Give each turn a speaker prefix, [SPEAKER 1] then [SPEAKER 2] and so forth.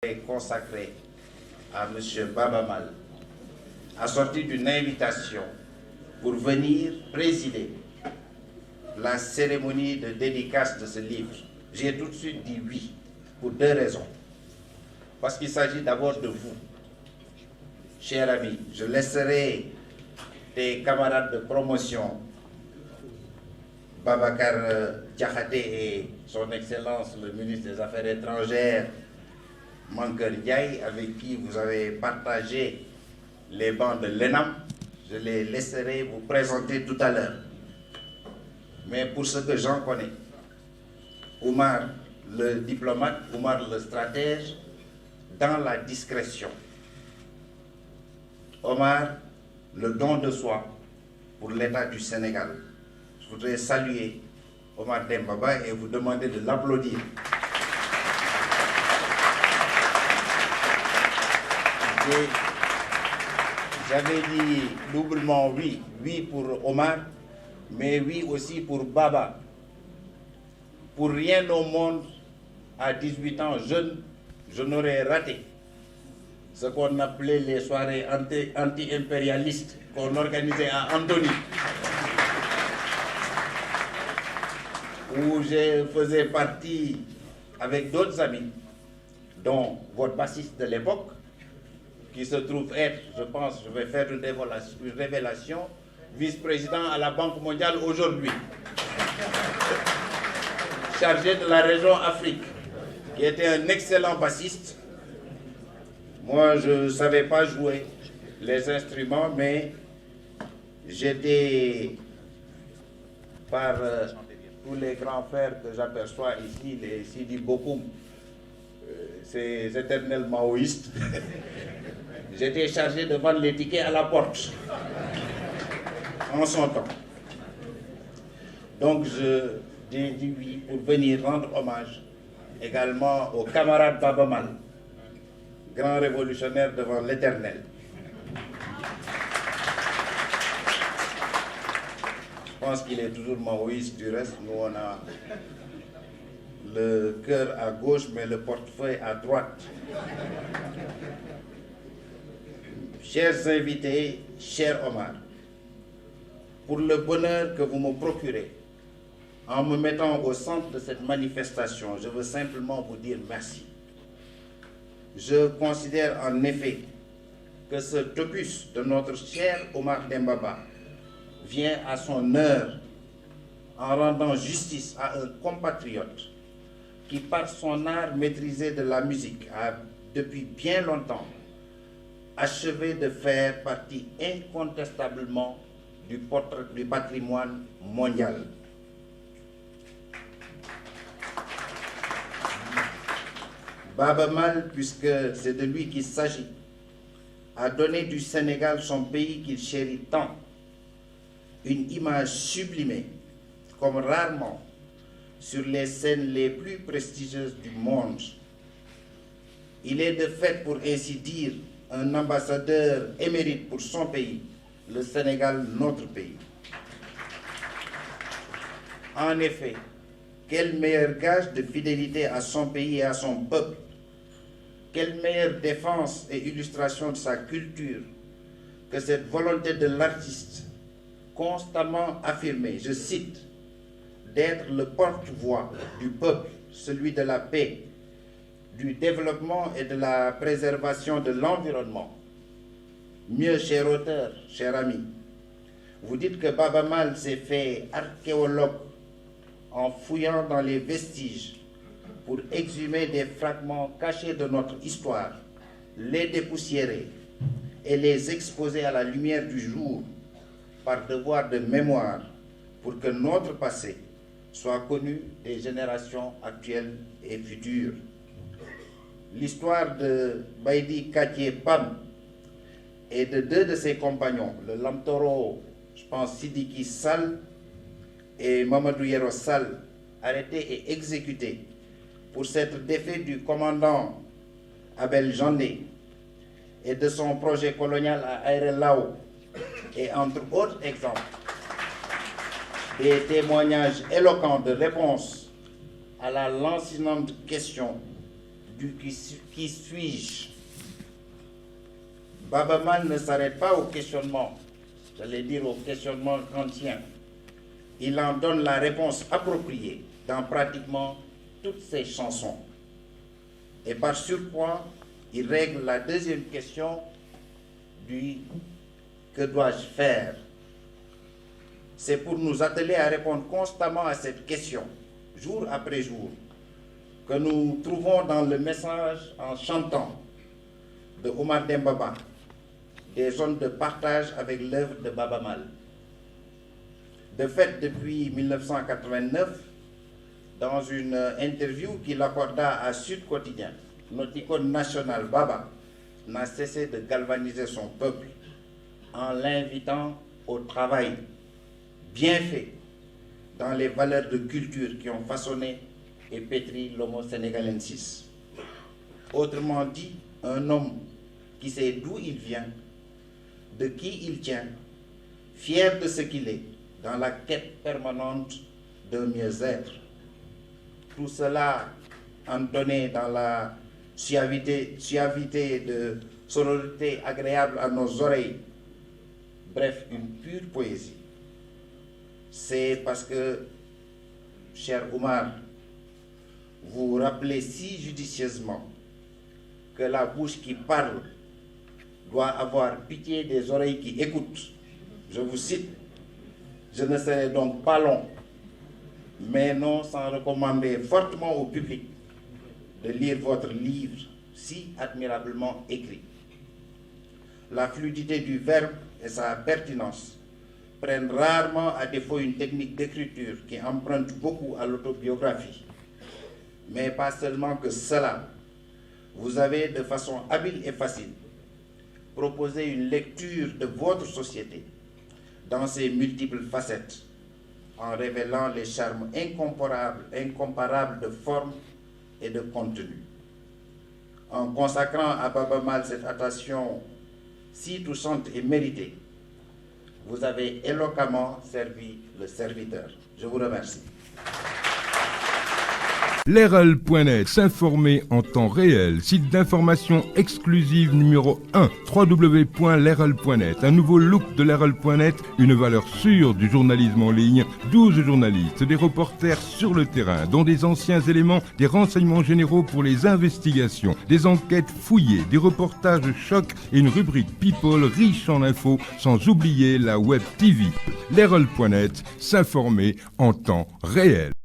[SPEAKER 1] est consacré à M. Baba Mal, assorti d'une invitation pour venir présider la cérémonie de dédicace de ce livre. J'ai tout de suite dit oui, pour deux raisons. Parce qu'il s'agit d'abord de vous, chers amis. Je laisserai des camarades de promotion, Babacar Diakhaté et son Excellence le ministre des Affaires étrangères, Mankeur Ndiaye, avec qui vous avez partagé les bancs de l'ENAM. Je les laisserai vous présenter tout à l'heure. Mais pour ce que j'en connais, Oumar le diplomate, Oumar le stratège, dans la discrétion. Omar, le don de soi pour l'État du Sénégal. Je voudrais saluer Omar Dembaba et vous demander de l'applaudir. J'avais dit doublement oui. Oui pour Omar, mais oui aussi pour Baba. Pour rien au monde, à 18 ans jeune, je n'aurais raté ce qu'on appelait les soirées anti-impérialistes qu'on organisait à Antony, où je faisais partie avec d'autres amis, dont votre bassiste de l'époque, qui se trouve être, je pense, je vais faire une révélation, vice-président à la Banque mondiale aujourd'hui, chargé de la région Afrique, qui était un excellent bassiste. Moi, je ne savais pas jouer les instruments, mais j'étais, par tous les grands frères que j'aperçois ici, les Sidi Bokoum, ces éternels maoïstes, j'étais chargé de vendre les tickets à la porte, en son temps. Donc, j'ai dit oui pour venir rendre hommage également au camarade Baba Mal, grand révolutionnaire devant l'éternel. Je pense qu'il est toujours maoïste, du reste, nous on a le cœur à gauche mais le portefeuille à droite. Chers invités, cher Omar, pour le bonheur que vous me procurez, en me mettant au centre de cette manifestation, je veux simplement vous dire merci. Je considère en effet que cet opus de notre cher Omar Dembaba vient à son heure en rendant justice à un compatriote qui, par son art maîtrisé de la musique, a depuis bien longtemps achevé de faire partie incontestablement du patrimoine mondial. Baba Mal, puisque c'est de lui qu'il s'agit, a donné du Sénégal, son pays qu'il chérit tant, une image sublimée, comme rarement, sur les scènes les plus prestigieuses du monde. Il est de fait, pour ainsi dire, un ambassadeur émérite pour son pays, le Sénégal, notre pays. En effet, quel meilleur gage de fidélité à son pays et à son peuple, quelle meilleure défense et illustration de sa culture que cette volonté de l'artiste constamment affirmée, je cite, d'être le porte-voix du peuple, celui de la paix, du développement et de la préservation de l'environnement. Mieux, cher auteur, cher ami, vous dites que Baba Mal s'est fait archéologue en fouillant dans les vestiges pour exhumer des fragments cachés de notre histoire, les dépoussiérer et les exposer à la lumière du jour par devoir de mémoire pour que notre passé soit connu des générations actuelles et futures. L'histoire de Baïdi Katié Pam et de deux de ses compagnons, le Lamtoro, je pense Sidiki Sall et Mamadou Yero Sall, arrêtés et exécutés pour s'être défait du commandant Abel Jandé et de son projet colonial à Aéré Lao, et entre autres exemples, des témoignages éloquents de réponse à la lancinante question du qui suis-je, Baba Mal ne s'arrête pas au questionnement, j'allais dire au questionnement kantien. Il en donne la réponse appropriée dans pratiquement toutes ses chansons. Et par surcroît, il règle la deuxième question du « que dois-je faire ?» C'est pour nous atteler à répondre constamment à cette question, jour après jour, que nous trouvons dans le message en chantant de Omar Dembaba, des zones de partage avec l'œuvre de Baba Mal. De fait, depuis 1989, dans une interview qu'il accorda à Sud Quotidien, notre icône nationale Baba n'a cessé de galvaniser son peuple en l'invitant au travail bien fait dans les valeurs de culture qui ont façonné et pétri l'homo sénégalensis. Autrement dit, un homme qui sait d'où il vient, de qui il tient, fier de ce qu'il est, dans la quête permanente d'un mieux-être. Tout cela entonné dans la suavité de sonorité agréable à nos oreilles. Bref, une pure poésie. C'est parce que, cher Omar, vous rappelez si judicieusement que la bouche qui parle doit avoir pitié des oreilles qui écoutent. Je vous cite, je ne serai donc pas long, mais non sans recommander fortement au public de lire votre livre si admirablement écrit. La fluidité du verbe et sa pertinence prennent rarement à défaut une technique d'écriture qui emprunte beaucoup à l'autobiographie. Mais pas seulement que cela, vous avez de façon habile et facile proposé une lecture de votre société dans ses multiples facettes, en révélant les charmes incomparables de forme et de contenu. En consacrant à Baba Mal cette attention si touchante et méritée, vous avez éloquemment servi le serviteur. Je vous remercie.
[SPEAKER 2] Leral.net, s'informer en temps réel. Site d'information exclusive numéro 1, www.leral.net. Un nouveau look de Leral.net, une valeur sûre du journalisme en ligne. 12 journalistes, des reporters sur le terrain, dont des anciens éléments, des renseignements généraux pour les investigations, des enquêtes fouillées, des reportages chocs et une rubrique People riche en infos, sans oublier la Web TV. Leral.net, s'informer en temps réel.